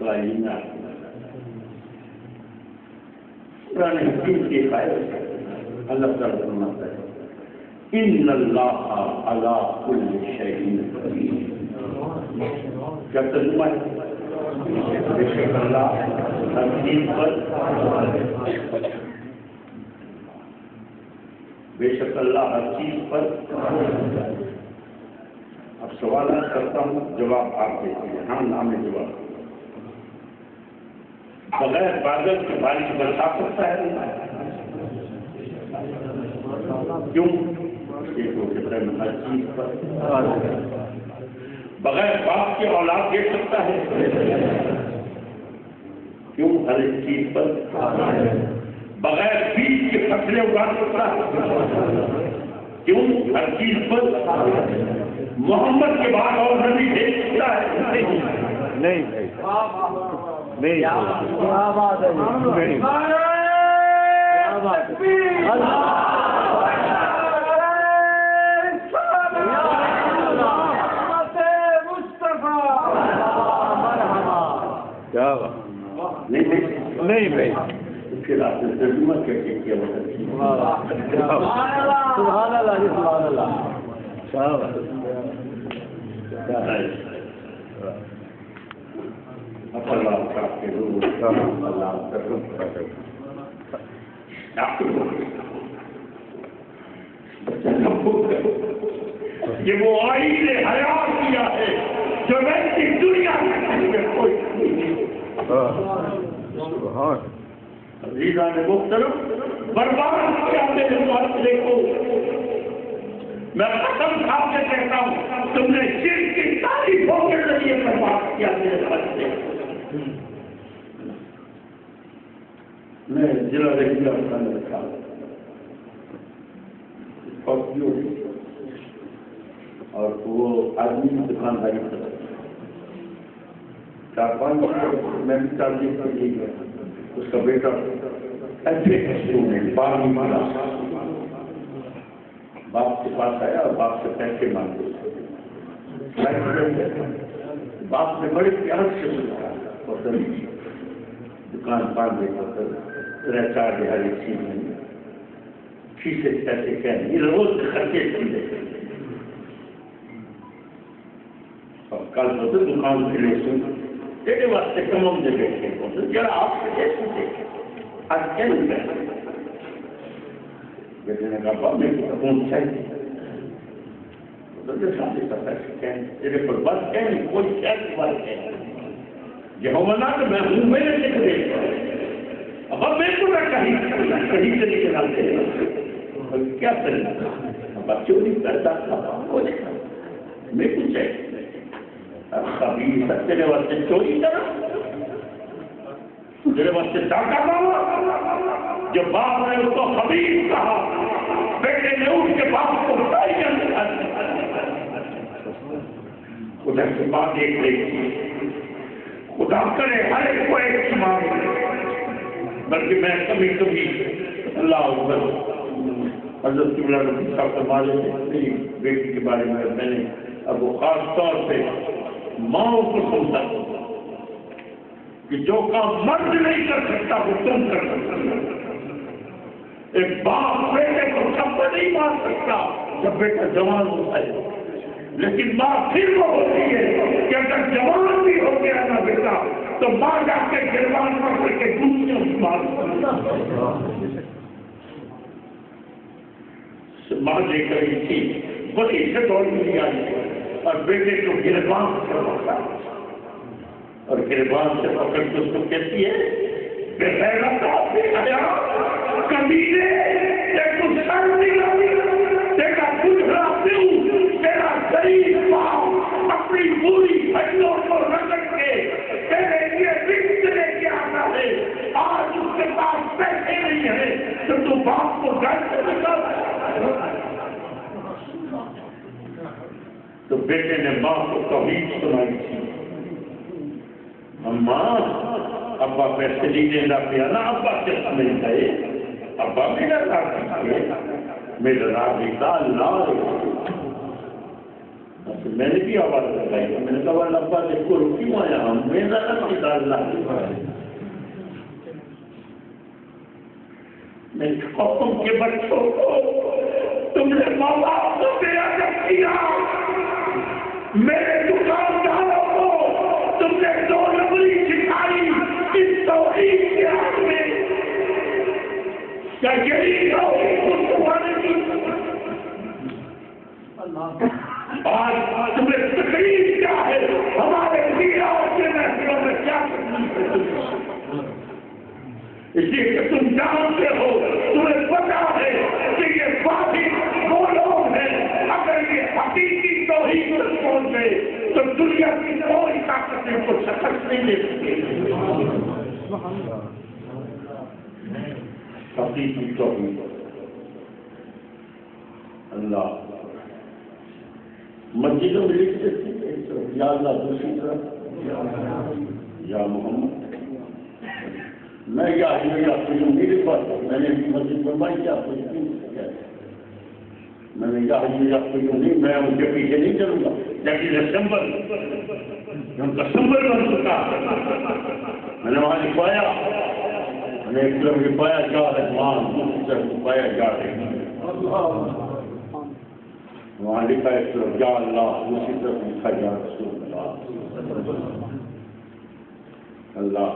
اسرائیل میں آتی ہے قرآن حکیم کی آیت اللہ تعالیٰ فرماتا ہے ان اللہ علی کل شیء قدیر. کیا ترجمہ ہے؟ بے شک اللہ ہر چیز پر بے شک اللہ ہر چیز پر. اب سوالات کرتا ہوں، جواب آپ دیتے ہیں. ہاں نام جواب. بغیر بادل کے بارش برسا سکتا ہے؟ کیوں؟ ہر چیز پر. بغیر باپ کی اولاد دے سکتا ہے؟ کیوں؟ ہر ایک چیز پر. بغیر بیج کے فصلیں اگا سکتا ہے؟ کیوں؟ ہر چیز پر. محمد کے بعد اور نبی دے سکتا ہے؟ نہیں. نہیں بھائی پھر آپ نے ترجمہ کیسے کیا؟ سبحان اللہ سبحان اللہ. یہ وہ آئین حیات کیا ہے جو ویسی دنیا میں کوئی عزیزان محترم برباد کیا میرے معاشرے کو. میں قسم کھا کے کہتا ہوں تم نے شرک کی تعریفوں کے ذریعے برباد کیا میرے بچے. میں ضلع رحیہ میں رکھا اور وہ آدمی دکانداری کرتا 4-5 میں بھی تعلیم کر لی گیا. اس کا بیٹا ایسے اسٹوڈنٹ 12ویں کلاس باپ کے پاس آیا اور باپ سے پیسے مانگے. باپ نے بڑے پیار سے بتایا اور دکان باندھ دے کر 3-4 دہائی چیز میں فیسے پیسے کہنے یہ روز خرچے چیزیں اور کل ہوتے دکان کھلے سن تیرے واسطے کمم دے بیٹھے ذرا آپ سے جیسے دیکھیں آج کیا نہیں کہتے. بیٹے نے کہا باپ میرے کو فون چاہیے تیرے پر بات کہیں کوئی شہر کی بات کہیں یہ ہونا تو میں ہوں میرے سے کرے اب میرے کو میں کہیں سے نہیں چلاتے کیا کریں بچوں نہیں کرتا میں کچھ ہے کبھی تیرے واسطے چوری کرا تیرے واسطے ڈاکہ مارا. جب باپ نے اس کو خبیث کہا بیٹے نے اٹھ کے باپ کو بتائی ادھر سے بات ایک رہی خدا کرے ہر ایک کو ایک مانگ بلکہ میں کبھی کبھی اللہ حضرت قبلہ نبی صاحب فرما لیتے میری بیٹی کے بارے میں نے اب وہ خاص طور سے ماؤں کو سنتا کہ جو کام مرد نہیں کر سکتا وہ تم کر سکتا. ایک باپ بیٹے کو تھپڑ نہیں مار سکتا جب بیٹا جوان ہوتا ہے لیکن ماں پھر وہ ہوتی ہے کہ اگر جوان بھی ہو گیا نا بیٹا تو ماں جا کے گروان پکڑ کے دوسروں سے مار ماں دے کر تھی بڑی سے دوڑ ملی آئی اور بیٹے کو گروان سے پکڑا اور گروان سے پکڑ کے اس کو کہتی ہے کمینے تیرا گجرا پیوں تیرا غریب باپ اپنی پوری ہڈیوں کو رگڑ کے تیرے لیے رزق لے کے آتا ہے. آج اس کے پاس پیسے نہیں ہے تو تو باپ کو گھر سے نکال. تو بیٹے نے ماں کو توحید سنائی تھی اماں ابا پیسے نہیں دینا پیا نا ابا کس نہیں گئے ابا میرا راضی میرا راضی کا اللہ میں نے بھی آواز لگائی، میں نے کہا لبا دیکھو کیوں آیا ہم میرا اللہ میں تم کے بچوں کو تم نے ماں باپ کو بے ادب کیا، میرے دکانداروں کو تم نے دو نمبری سکھائی اس توحید کے آگ میں، کیا یہی توحید کو تمہارے کی؟ آج تمہیں تکلیف کیا ہے؟ ہمارے لیڈروں کے محفلوں میں کیا تکلیف ہے؟ اس لیے کہ تم جانتے ہو، تمہیں پتا ہے کہ یہ باقی وہ لوگ ہیں، اگر یہ حقیقی توحید پر پہنچ گئے تو دنیا کی کوئی طاقت ان کو شکست نہیں دے سکے۔ حقیقی توحید اللہ مسجدوں میں لکھتے تھے یا اللہ، دوسری طرف یا محمد۔ میں یا نہیں لکھ پاتا، میں نے مسجد بنوائی کیا میں نے یا نہیں، میں ان کے پیچھے نہیں چلوں گا، لیکن دسمبر ان کا سمبر بن چکا، میں نے وہاں لکھوایا، میں نے ایک طرف لکھوایا جا رحمان، دوسری طرف لکھوایا جا رحمان، وہاں لکھا ایک طرف یا اللہ، دوسری طرف لکھا یا رسول اللہ، اللہ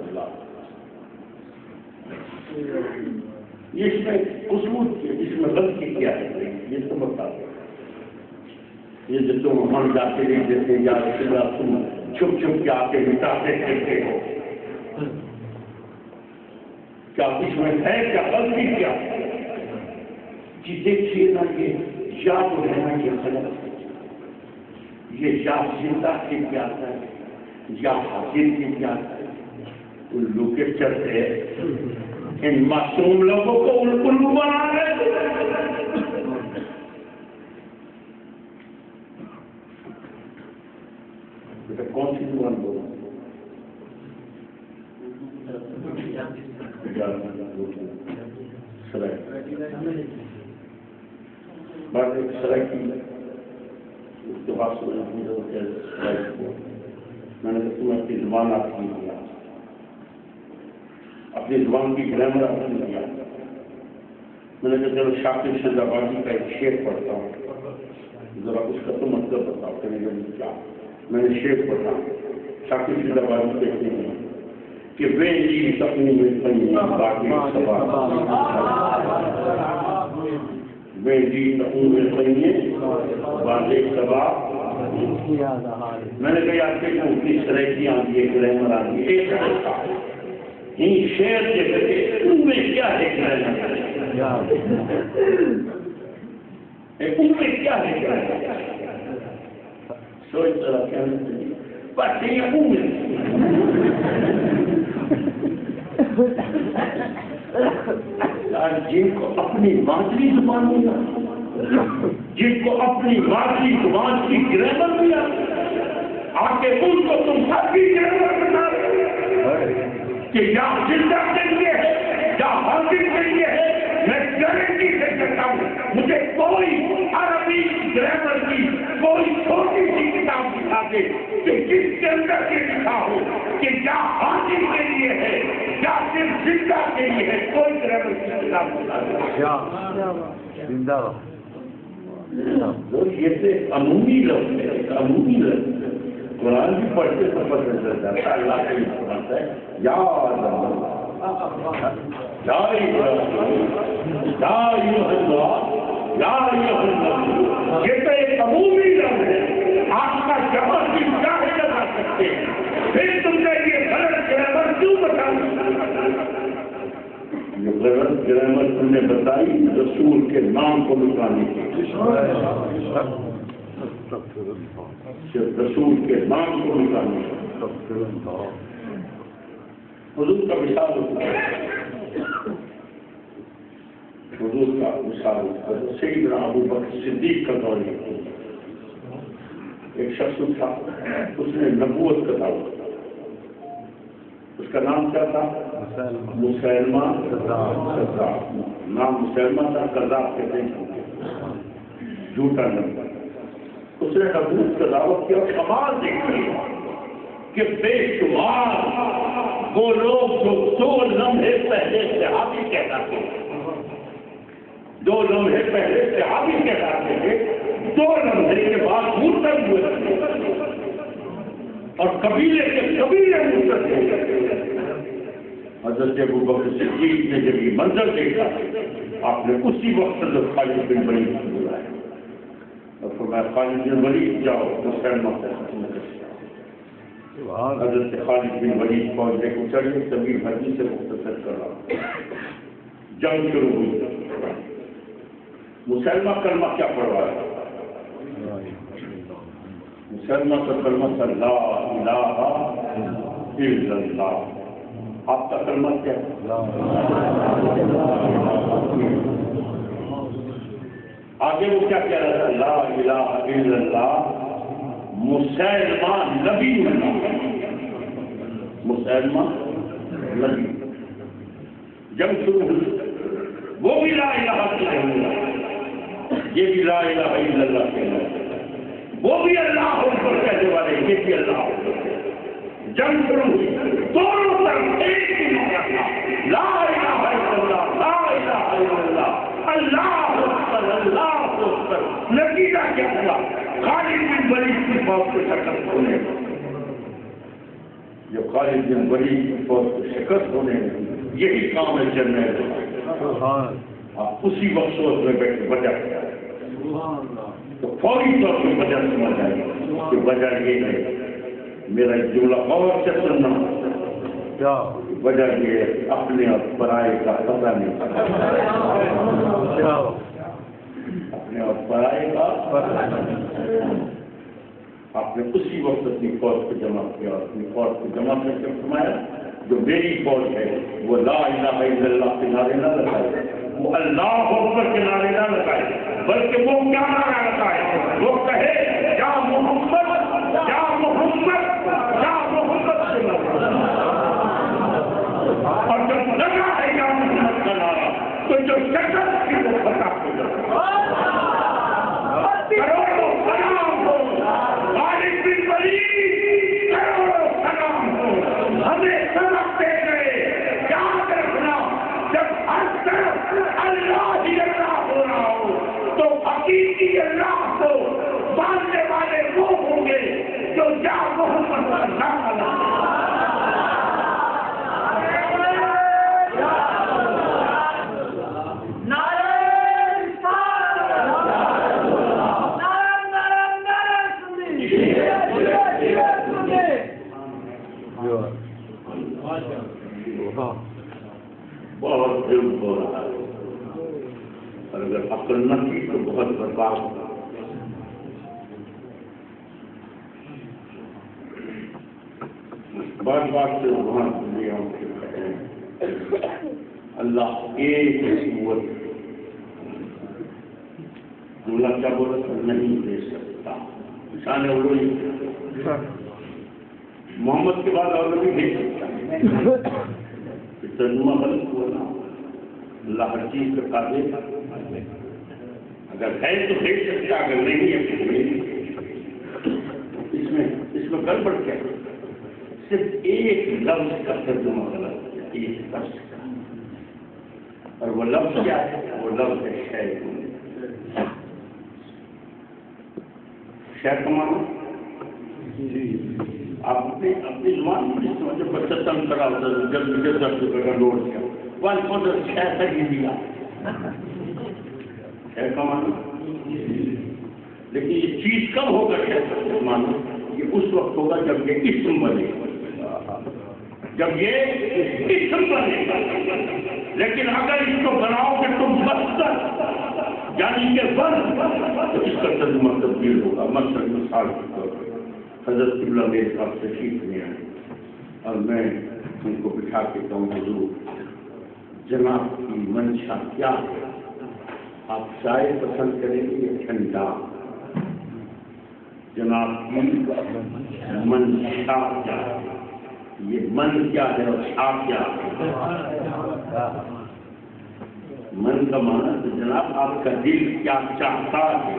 اللہ۔ اس میں قصور کیا، اس میں غلطی کیا ہے یہ تو بتا دو۔ یہ جو تم ہم جاتے نہیں دیتے یا رسول اللہ تم چھپ چھپ کے آتے مٹاتے کہتے ہو، کیا اس میں ہے کیا غلطی کیا؟ کہ دیکھیے نا یہ یاد رہنا یہ غلط ہے، یہ یا زندہ کے پیاس ہے یا حاضر کے پیاس ہے، ان لوگ کے چلتے ان معصوم لوگوں کو الو بنا رہے۔ کون سی زبان بولو؟ میں نے تم اپنی زبان آپ کی دیا، اپنی زبان کی گرامر آپ نے دیا۔ میں نے کہا چلو شاکر شہزاد آبادی کا ایک شعر پڑھتا ہوں، ذرا اس کا تو مطلب بتاؤ۔ کہنے لگے کیا؟ میں نے شعر پڑھا، شاکر شہزاد آبادی کہتے ہیں کہ وے جی تپنی میں پنی باقی سبا، وے جی تپنی میں پنی باقی سبا۔ میں نے کہا آپ کے کو کس طرح کی آتی ہے گرامر آتی ہے؟ ایک طرح ان شعر کے ذریعے ان میں کیا ہے گرامر؟ ان میں کیا ہے گرامر؟ سوچ طرح کہنا چاہیے بس یہ میں جن کو اپنی مادری زبان ملا، جن کو اپنی مادری زبان کی گرامر ملا، آگے ان کو تم سب کی گرامر بتا رہے کہ یا زندہ کے لیے یا حاضر کے لیے ہے۔ میں گارنٹی سے کہتا ہوں مجھے کوئی عربی گرامر کی کوئی چھوٹی سی کتاب دکھا دے کہ جس کے اندر یہ لکھا ہو کہ یا حاضر کے لیے ہے یا صرف زندہ کے لیے ہے، کوئی گرامر کی کتاب دکھا دے۔ یہ سے عمومی لفظ ہے، عمومی لفظ ہے۔ قرآن بھی پڑھتے تو پتہ چل جاتا ہے اللہ کا یہ فرماتا ہے یا یہ تو ایک عمومی لفظ ہے، آپ کا جمع کی چاہے لگا سکتے ہیں، پھر تم نے یہ غلط گرامر کیوں بتاؤ؟ یہ غلط گرامر تم نے بتائی رسول کے نام کو مٹانے کی، رسول کے نام کو مٹانے کی۔ حضور کا مثال ہوتا ہے، حضور کا مثال ہوتا ہے سیدنا ابو بکر صدیق کا دور ہے۔ ایک شخص تھا، اس نے نبوت کا دعویٰ کیا، اس کا نام کیا تھا؟ مسیلمہ کذاب۔ نام مسیلمہ تھا، کذاب کہتے ہیں جھوٹا نبی۔ اس نے نبوت کا دعوت کیا. کمال دیکھیے کہ بے شمار وہ لوگ جو 2 لمحے پہلے صحابی کہلاتے تھے، 2 لمحے پہلے صحابی کہلاتے تھے، 2 لمحے کے بعد مرتد ہوئے اور قبیلے کے قبیلے مرتد ہوئے. حضرت ابوبکر صدیق نے جب یہ منظر دیکھا آپ نے اسی وقت حضرت خالد بن ولید کو بلایا اور فرمایا خالد بن ولید جاؤ مسلمہ سے ختم کر. حضرت خالد بن ولید فوج لے کر چڑھے. طویل حدیث سے مختصر کر رہا ہوں. جنگ شروع ہوئی. مسلمہ کلمہ کیا پڑھوایا؟ مسلمہ کا کلمہ تھا لا الہ الا اللہ. آپ کا کلمہ کیا ہے؟ آگے وہ کیا کہہ رہا تھا؟ لا الہ الا اللہ مسلمہ نبی اللہ. مسلمہ نبی. جنگ شروع ہوئی. وہ بھی لا الہ الا اللہ، یہ بھی لا الہ الا اللہ کہہ رہا ہے. وہ بھی اللہ اکبر کہنے والے، یہ بھی اللہ اکبر. جنگ شروع ہوئی. دونوں طرف ایک ہی موقع تھا. لا الہ الا اللہ، لا الہ الا اللہ، اللہ اکبر، اللہ اکبر. نتیجہ کیا ہوا؟ خالد بن ولید کی فوج کو شکست ہونے لگی. جب خالد بن ولید کی فوج کو شکست ہونے لگی، یہی کام ہے جنرل. آپ اسی وقت سوچ میں بیٹھے وجہ کیا تو فوری طور پہ وجہ سمجھ آئی کہ وجہ یہ ہے. میرا جملہ غور سے سننا. وجہ یہ ہے اپنے اور پرائے کا پتہ نہیں. اپنے اور پرائے کا آپ نے اسی وقت اپنی فوج کو جمع کیا. اپنی فوج کو جمع کر کے فرمایا جو میری فوج ہے وہ لا الہ الا اللہ کے نعرے نہ لگائے، وہ اللہ اکبر کے نعرے نہ لگائے، بلکہ وہ کیا نعرہ لگائے؟ وہ کہے یا محمد، یا محمد، یا محمد سے لگا. اور جب لگا ہے یا محمد کا نعرہ تو جو شکست کی وہ پتہ ہو جائے. کروڑوں سلام ہو خالد بن ولید، کروڑوں سلام ہو. ہمیں سبق دے گئے. یاد رکھنا جب ہر طرف اللہ ہی اللہ ہو رہا ہو تو حقیقی اللہ کو ماننے والے وہ ہوں گے جو یا محمد اللہ بہت ظلم ہو رہا ہے اور اگر عقل نہ کی تو بہت برباد ہوگا. بات بات سے وہاں دنیا اللہ ایک قوت جملہ کیا بولا تھا نہیں دے سکتا. شان اولوی محمد کے بعد اور نہیں دے سکتا. ترجمہ غلط ہوا نا. اللہ ہر چیز کا قادر ہے. اگر ہے تو دے سکتا، اگر نہیں ہے تو نہیں. اس میں گڑبڑ کیا ہے؟ صرف ایک لفظ کا ترجمہ غلط ہے، ایک لفظ کا. اور وہ لفظ کیا ہے؟ وہ لفظ ہے شے. شے کا معنی آپ اپنی زبان جب بچہ تنگ کرا ہوتا ہے جب مجھے 10 روپے کا نوٹ کیا ون کو شے تک ہی دیا. شے کا معنی. لیکن یہ چیز کب ہوگا شے کا معنی؟ یہ اس وقت ہوگا جب یہ اسم بنے گا، جب یہ اسم بنے گا. لیکن اگر اس کو بناؤ کہ تم مصدر یعنی کہ بن تو اس کا ترجمہ تبدیل ہوگا. مثال کے طور پر حضرت قبلہ میرے پاس تشریف لے آئے اور میں ان کو بٹھا کے کہوں حضور جناب کی منشا کیا ہے؟ آپ چائے پسند کریں گے یا ٹھنڈا؟ جناب کی منشا کیا ہے؟ یہ من کیا ہے اور شا کیا ہے؟ من کا معنی تو جناب آپ کا دل کیا چاہتا ہے.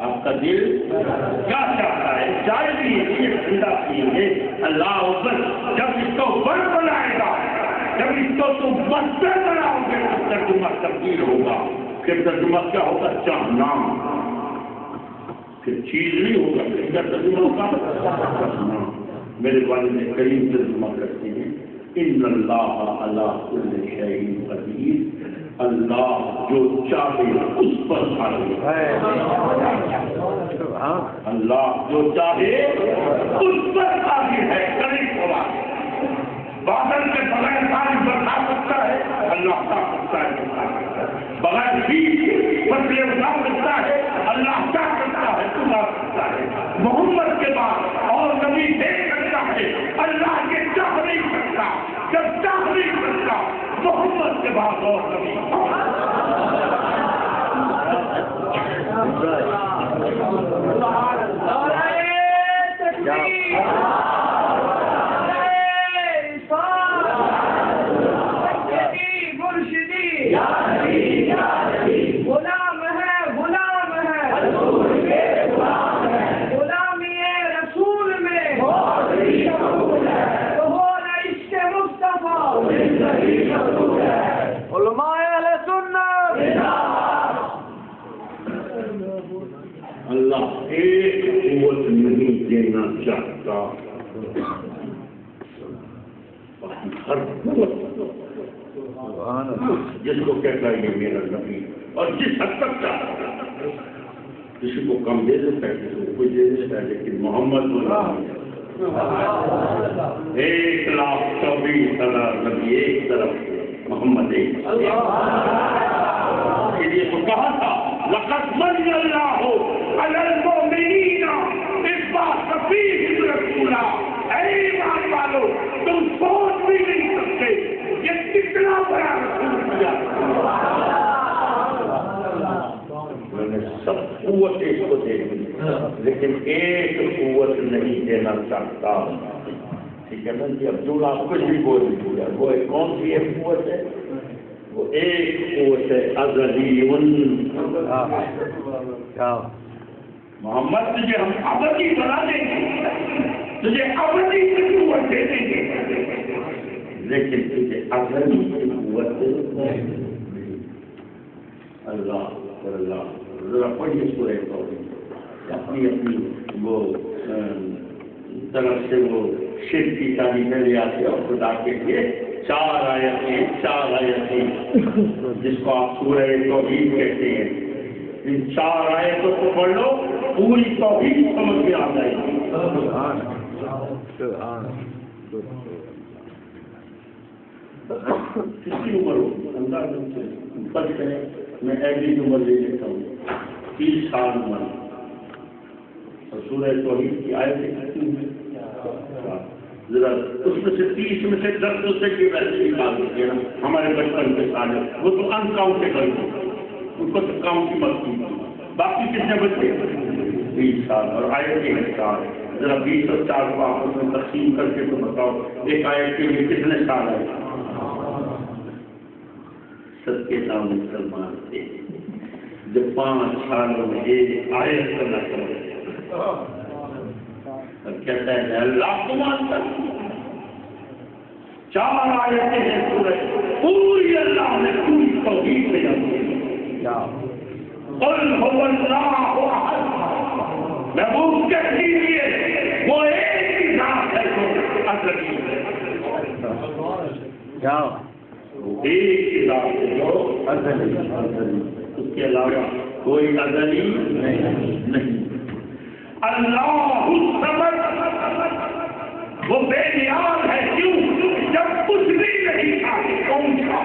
آپ کا دل کیا چاہتا ہے؟ چائے پیے ٹھنڈا پیئیں گے، اللہ اکبر. جب اس کو بڑھ بنائے گا، جب اس کو تم مستر بناؤ گے تو ترجمہ تبدیل ہوگا. پھر ترجمہ کیا ہوگا؟ چاہنا. پھر چیز نہیں ہوگا، پھر کیا ترجمہ ہوگا؟ چاہنا. میرے والد کریم ترجمہ کرتے ہیں ان اللہ علی کل شیء قدیر، اللہ جو چاہے اس پر قادر ہے. اللہ جو چاہے اس پر قادر ہے. قریب ہوگا. بادل کے بغیر بارش برسا سکتا ہے، اللہ کا سکتا ہے. بغیر بیج فصلیں اگا سکتا ہے، اللہ کا سکتا ہے، اگا سکتا ہے. محمد کے بعد اور نبی دیکھ سکتا ہے، اللہ کے چاہ نہیں سکتا. جب چاہ نہیں سکتا محمد کے بعد اور نبی. غلام ہے غلام ہے غلامی رسول میں تو ہو عشق مصطفیٰ. علماء اہل سنت. اللہ ایک قوت نہیں دینا چاہتا، ہر قوت جس کو کہتا ہے یہ میرا نبی، اور جس حد تک چاہتا ہے. کسی کو کم دے دیتا ہے، کسی کو کوئی دے دیتا ہے، لیکن محمد 1,24,000 نبی ایک طرف، محمد ایک. اس لیے تو کہا تھا لقد من اللہ علی المؤمنین اذ بعث فیہم رسولا. اے ایمان والو، تم سوچ بھی نہیں سکتے یہ کتنا بڑا رسول کیا. میں نے سب قوت اس کو دے دی، لیکن ایک قوت نہیں دینا چاہتا. ٹھیک ہے نا جی؟ اب جو آپ کچھ بھی بول دیا، وہ کون سی ایک قوت ہے؟ وہ ایک قوت ہے ازلی. محمد تجھے ہم ابدی بنا دیں گے، تجھے ابدی کی قوت دے دیں گے، لیکن تجھے ازلی کی قوت نہیں. اللہ اللہ ذرا پڑھیے سورہ توحید. اپنی اپنی وہ طرف سے وہ شرک کی تعلیمیں لے آتے اور خدا کے لیے چار آیتیں جس کو آپ سورہ توحید کہتے ہیں. ان 4 آیتوں کو پڑھ لو، پوری توحید سمجھ میں آ جائے گی. کتنی عمر ہو انداز فرض کریں میں ایوریج عمر لے لیتا ہوں 30 سال عمر، اور سورہ توحید کی آیتیں کتنی ہیں؟ ذرا اس میں سے 30 میں سے 10 دوسرے کی ویسے بھی بات ہوتی ہے نا. ہمارے بچپن کے سال وہ تو انکاؤنٹیبل ہیں، ان کو تو کاؤنٹ کی مت کی. باقی کتنے بچے؟ 20 سال. اور آیت کے حساب ذرا 20 اور 4 کو آپ میں تقسیم کر کے تو بتاؤ ایک آیت کے لیے کتنے سال آئے؟ سب کے نام مسلمان تھے جو 5 سالوں میں ایک آیت کرنا چاہتے. اور کہتا ہے میں اللہ کو مانتا ہوں. 4 آیتیں ہیں سورہ، پوری اللہ نے پوری توحید میں جاتی ہے. قل هو اللہ احد. محبوب کے لیے وہ ایک ہی ذات ہے جو ازلی ہے. وہ ایک ہی ذات ہے جو ازلی، اس کے علاوہ کوئی ازلی نہیں. اللہ الصمد، وہ بے نیاز ہے. کیوں؟ جب کچھ بھی نہیں تھا کون تھا؟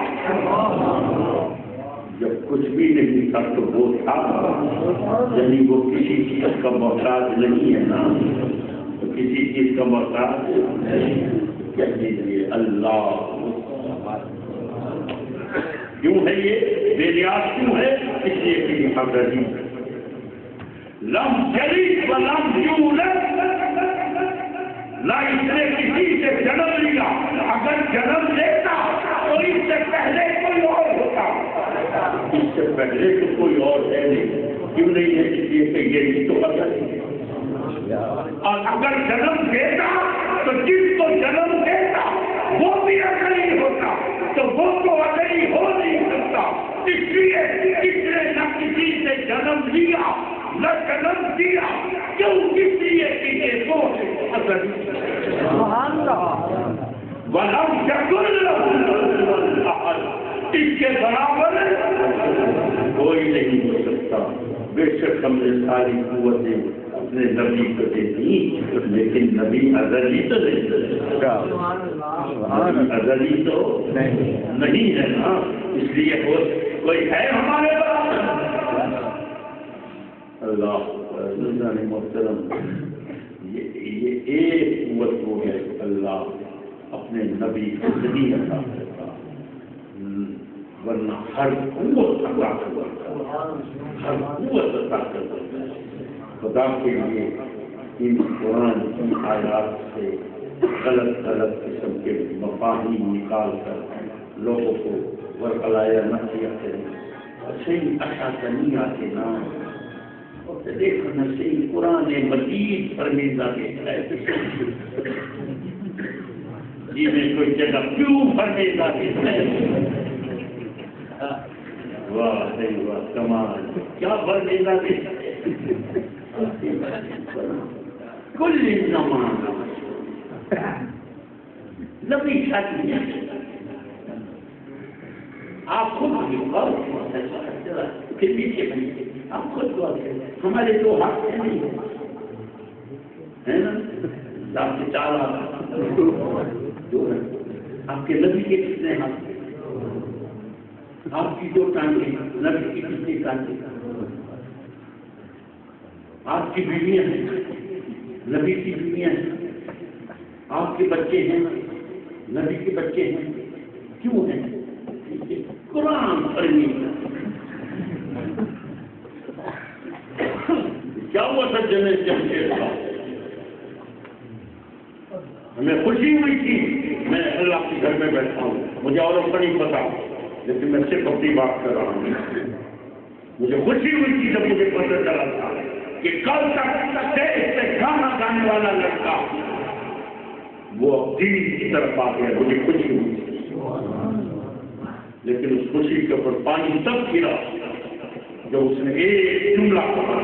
جب کچھ بھی نہیں تھا تو وہ تھا. یعنی وہ کسی چیز کا محتاج نہیں ہے نا، تو کسی چیز کا محتاج کہہ دیجیے اللہ. کیوں ہے یہ بے نیاز؟ کیوں ہے؟ اس لیے کہ ازلی. لم یلد ولم یولد، نہ اس نے کسی سے جنم لیا. اگر جنم لیتا تو اس سے پہلے کوئی اور ہوتا. اس سے پہلے تو کوئی اور ہے نہیں. کیوں نہیں ہے؟ اس لیے کہ یہ بھی تو اگر اور اگر جنم دیتا تو جس کو جنم دیتا وہ بھی اکلی ہوتا تو وہ تو اکلی ہو نہیں سکتا. اس لیے کس نے نہ کسی سے جنم لیا نہ جنم دیا. کیوں؟ اس لیے کہ یہ وہ اکلی وَلَمْ يَكُنْ لَهُ أَحَدٌ. اس کے برابر کوئی نہیں ہو سکتا. بے شک ہم نے ساری قوتیں اپنے نبی کو دے دی لیکن نبی ازلی تو نہیں ازلی تو نہیں ہے نا. اس لیے کوئی ہے ہمارے برابر. اللہ محترم یہ ایک قوت ہو ہے اللہ اپنے نبی کو نہیں عطا کرتا ورنہ ہر قوت عطا کرتا ہر قوت عطا کرتا. خدا کے لیے ان قرآن کی آیات سے غلط قسم کے مفاہیم نکال کر لوگوں کو ورقلایا نہ کیا کریں. صحیح اشاعت نہیں آتے نا دیکھو نہ صحیح قرآن مزید فرمیدہ دیتا ہے جی میں کوئی جگہ کیوں فرمیدہ دیتا ہے. واہ واہ کمال کیا فرمیدہ دیتا ہے. کل زمان نبی شادی آپ خود پھر پیچھے بنیے آپ خود دعا کریں. ہمارے دو ہاتھ نہیں ہے نا آپ کے 4 ہاتھ آپ کے نبی کے کتنے ہاتھ آپ کی 2 ٹانگیں نبی کی کتنی ٹانگیں آپ کی بیویاں ہیں نبی کی بیویاں ہیں آپ کے بچے ہیں نبی کے بچے ہیں. کیوں ہیں؟ قرآن فرمیدہ. کیا ہوا تھا جنت جمشید کا ہمیں خوشی ہوئی تھی. میں اللہ کے گھر میں بیٹھا ہوں مجھے اور کا نہیں پتا لیکن میں صرف اپنی بات کر رہا ہوں. مجھے خوشی ہوئی تھی جب مجھے پتہ چلا تھا کہ کل تک سے گانا گانے والا لڑکا وہ دین کی طرف آ گیا. مجھے خوشی ہوئی لیکن اس خوشی کے اوپر پانی تب گرا جب اس نے ایک جملہ کہا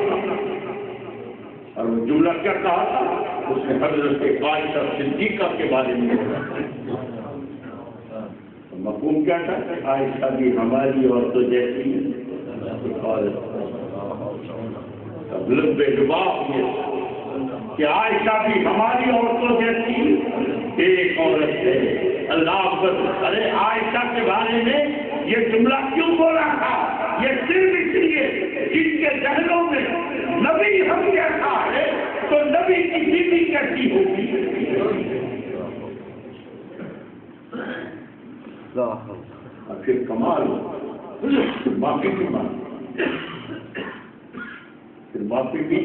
اور وہ جملہ کیا کہا تھا. اس نے حضرت عائشہ صدیقہ کے بارے میں مفہوم کیا تھا. عائشہ بھی ہماری عورتوں جیسی کہ عائشہ بھی ہماری عورتوں جیسی ایک عورت ہے. اللہ اکبر. ارے عائشہ کے بارے میں یہ جملہ کیوں بولا تھا؟ یہ صرف اس لیے جن کے ذہنوں میں نبی ہم کیسا ہے تو نبی کی بیوی کیسی ہوگی. پھر کمال معافی کی بات پھر معافی بھی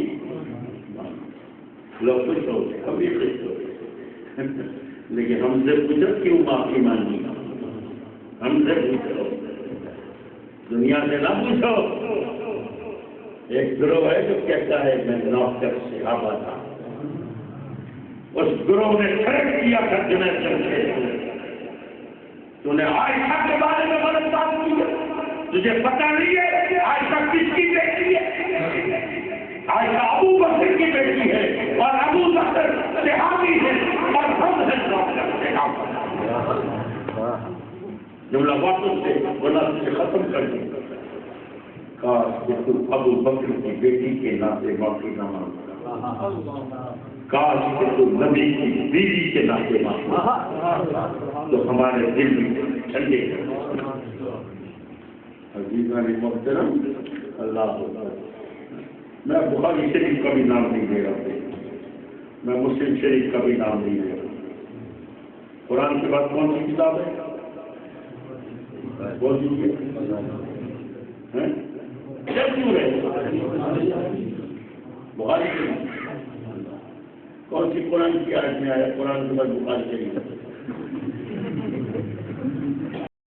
لوگ خوش ہو گئے ہم بھی خوش ہو گئے. لیکن ہم سے پوچھو کیوں معافی مانگی. ہم سے پوچھو دنیا سے نہ پوچھو. ایک گروہ ہے جو کہتا ہے میں نوکر صحابہ تھا. اس گروہ نے فرق کیا تھا جنید جمشید تو نے عائشہ کے بارے میں غلط بات کی. تجھے پتہ نہیں ہے عائشہ کس کی بیٹی ہے؟ عائشہ ابو بکر کی بیٹی ہے اور ابو بکر صحابی ہے اور ہم ہیں نوکر صحابہ. جملہ واپس سے بولا سے ختم کر دیں. کاش کہ تم ابو بکر کی بیٹی کے ناطے معافی نہ مانگتا. کاش کہ تم نبی کی بیوی کے ناطے معافی تو ہمارے دل ٹھنڈے. عزیزان محترم اللہ میں بخاری شریف کا بھی نام نہیں دے رہا تھا. میں مسلم شریف کا بھی نام نہیں دے رہا. قرآن کے بعد کون سی کتاب ہے؟ بول دیجیے. بخاری شریف کون سی قرآن کی آیت میں آیا؟ قرآن کے بعد بخاری شریف